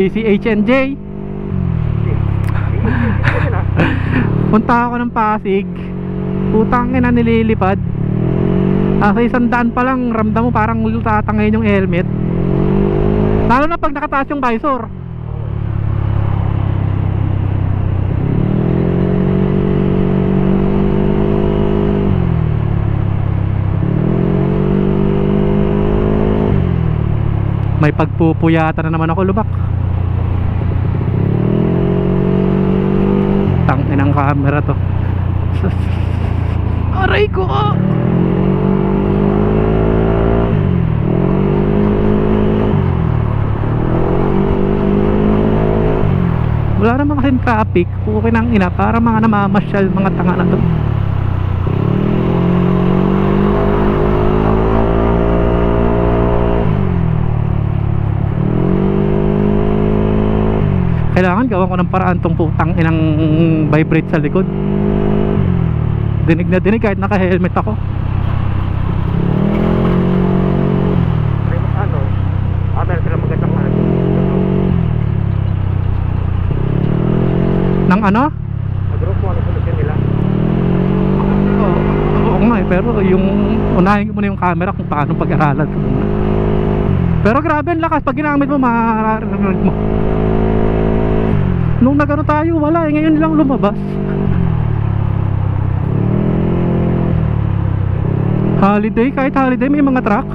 Si HNJ. Punta ako ng Pasig. Putang ina, nililipad. Sa 100 pa lang ramdam mo parang tatangayin yung helmet. Lalo na pag nakataas yung visor. May pagpupuyatan na naman ako, lubak. Tangin ang camera to. Aray ko. Wala naman kasing traffic. Okay nang ina, para mga namamasyal, mga tanga na to. Kailangan gawan ko ng paraan tong putang inang vibrate sa likod. Dinig na dinig kahit naka-helmet ako. Meron sila magandang Nang ano? Nag-group mo, ano solusyon nila? Oo nga pero yung unahin mo na yung camera kung paano pag-aralan ko muna. Pero grabe ang lakas pag ginamit mo, mararinig mo. Nung nagano tayo, wala eh. Ngayon lang lumabas. Holiday, kahit holiday may mga truck.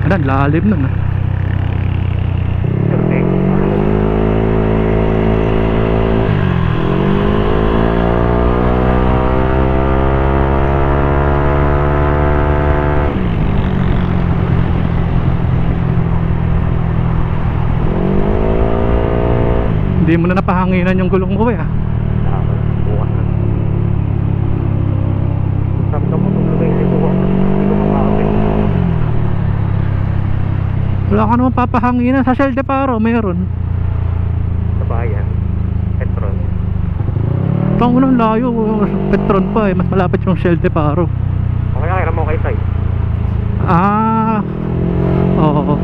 Ano, lalim nun ah. Hindi mo na napahanginan yung gulong mo eh ah. Bukas na. Ramdam mo kung lumay yung bukas. Hindi ko makakapit. Wala ka naman papahanginan. Sa Shell de Paro mayroon. Sa bayan. Petron. Tango ng layo. Petron pa eh. Mas malapit yung Shell de Paro. Okay, kaya mo kay Sai. Ah, oo.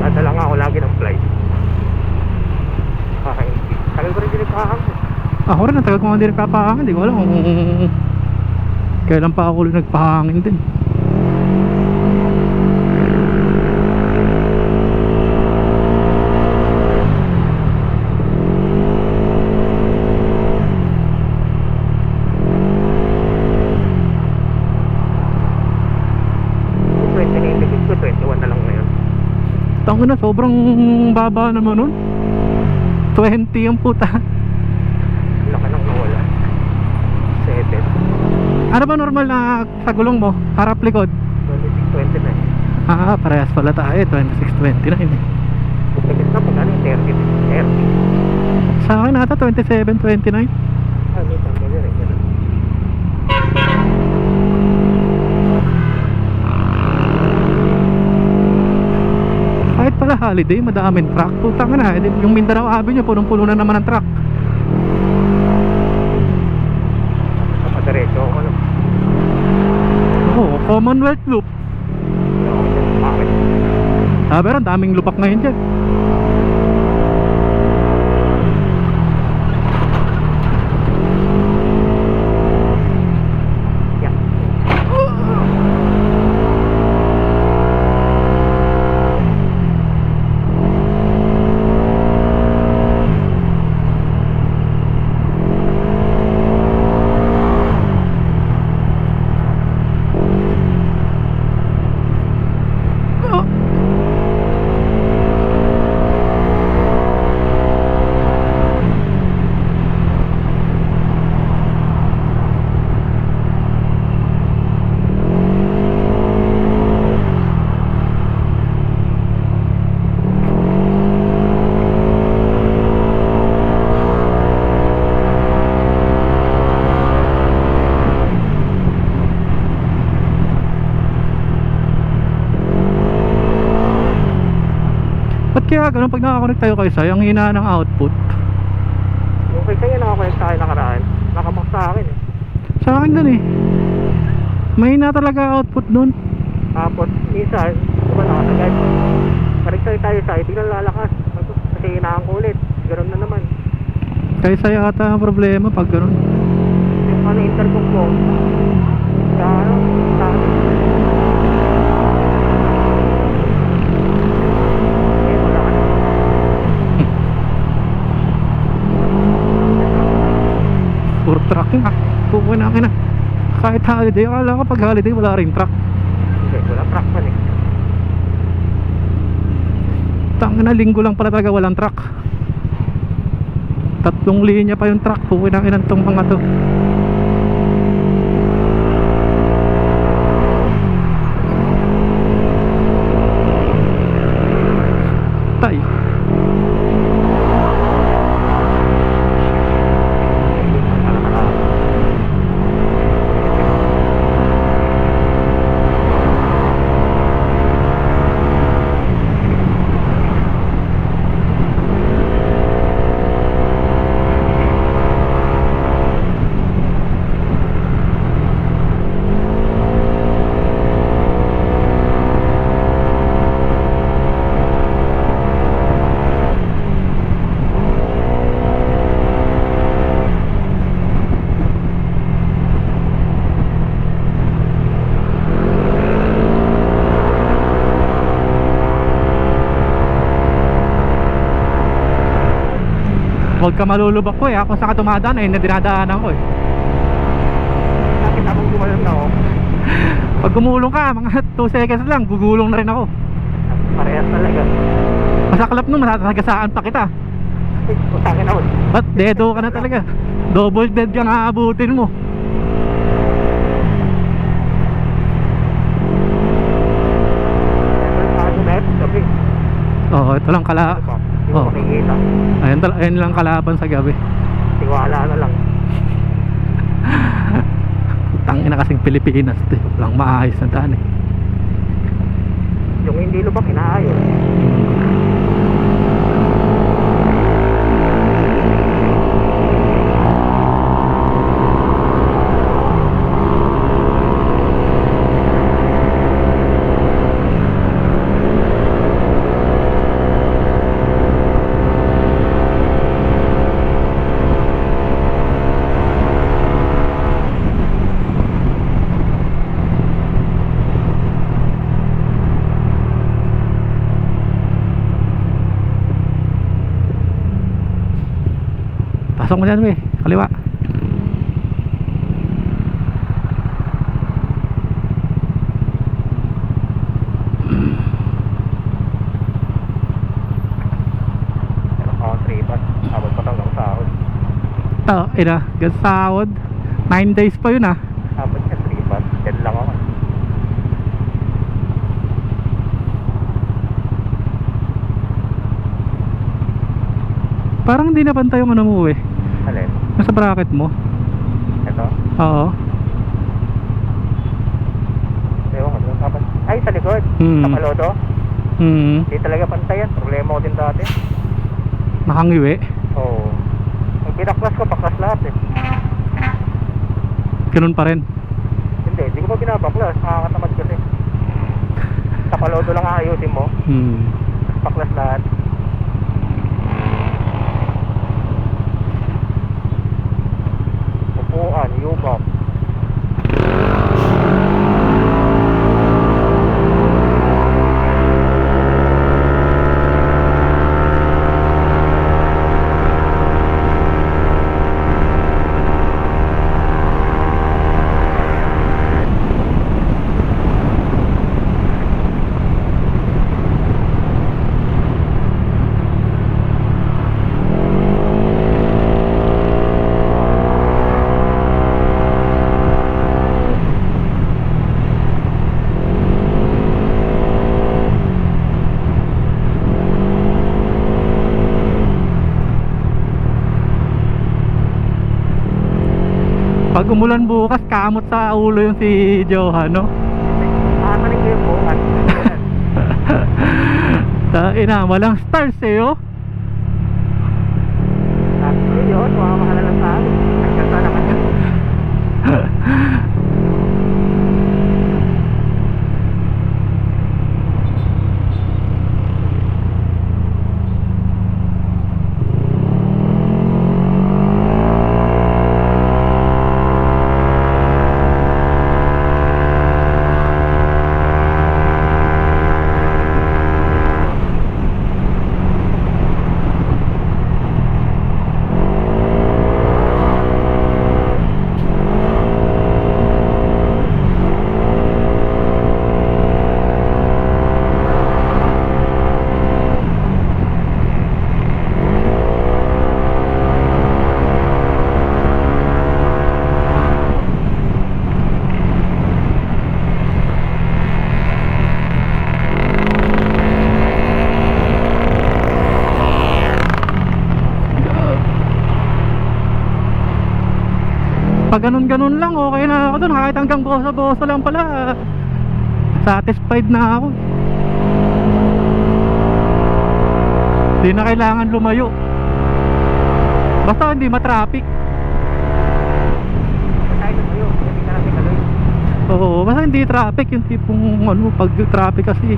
Nadala nga ako lagi ng flight. Kakainti. Tagal ko rin din nagkakahang. Ako rin, natagal ko nga hindi nagpapahangin. Hindi ko alam kung kailan pa ako nagpahangin din. Ko 21 na lang ngayon. Tango na, sobrang baba naman nun. 20 ang puta. Laki nang nawala. 7. Ano ba normal na sa gulong mo? Harap likod? 26, 20 na eh. Ah, parehas pala tayo. 26, 29 eh. Pagkakit na pag ano yung 30. Sa akin ata 27, 29. Ano yung tanggal rin. Kahit pala holiday, madaming truck. Putang na, yung Mindanao Avenue, punong-puno na naman ang truck. Kapadiretso ako lang. Oo, Commonwealth Loop. Bakit? Pero ang daming lupak ngayon dyan. Yeah. Ba't kaya ganun pag nakakonect tayo kay Sai, ang hina ng output? Yung kay sa'yo nakakulit sa akin nakaraan. Nakabox sa akin eh. Sa akin din eh. Mahina talaga output nun. Tapos, minsan, diba nakasagad. Connect tayo sa biglang lalakas. Kasi hinaan ko ulit. Ganoon na naman. Kay Sai ata ang problema pag ganun. Yung ano, intercom ko. Sa ano, sa eh, wala ka na. Puro truck yun ah. Pupuin na akin ah. Kahit holiday, akala ko pag holiday wala rin truck. Hindi, wala track man eh. Tangina na, linggo lang pala talaga walang truck. 3 linya pa yung truck. Pupuin na akin tong mga to. Tay. Huwag ka malulubak ko eh. Ako sa katumadaan eh, na dinadaanan ko eh. Nakita mong gumalang na ako. Pag gumulong ka, mga 2 seconds lang, gugulong na rin ako. Parehas talaga. Masaklap nun, masatagasaan pa kita. Putakin ako. Ba't dedo ka na talaga? Double dead kang aabutin mo. Gabi. Oo, ito lang kala. Hindi ko makikita. Ayun lang kalaban sa gabi. Tiwala na lang. Tangina kasing Pilipinas, walang maayos na daan eh. Yung hindi lubak, inaayos. Pasok mo dyan, weh. Kaliwa. Pero country bus, abot pa lang ng sahod. Ito, ina. Gasawod. 9 days pa yun ah. Abot siya 3 bus, dead lang ako. Parang hindi napantay yung ano mo eh. Alin? Nasa bracket mo. Ito? Oo. Ewan ko, tapos, ay sa likod, Hmm. sa palodo. Hindi talaga pantay yan, problema ko din dati. Nakangiwi. Oo. Ang pinaklas ko, paklas lahat eh. Ganun pa rin. Hindi ko pa binabaklas, nakakatamad kasi. Sa palodo lang aayusin mo, paklas lahat. Upuan, yugap. Pag umulan bukas, kamot sa ulo yung si Johan, no? Nakataling ko yung bukas. Ina, walang stars eh oh. Tapos yun, makakamahala lang sa akin. Hanggang sa naman yun. Pag ganun-ganun lang, okay na ako dun. Kahit hanggang bosa-bosa lang pala, satisfied na ako. Hindi na kailangan lumayo. Basta hindi matraffic. Tayo na yun, hindi ka natin gagawin. Oo, basta hindi traffic. Yung tipong ano, pag traffic kasi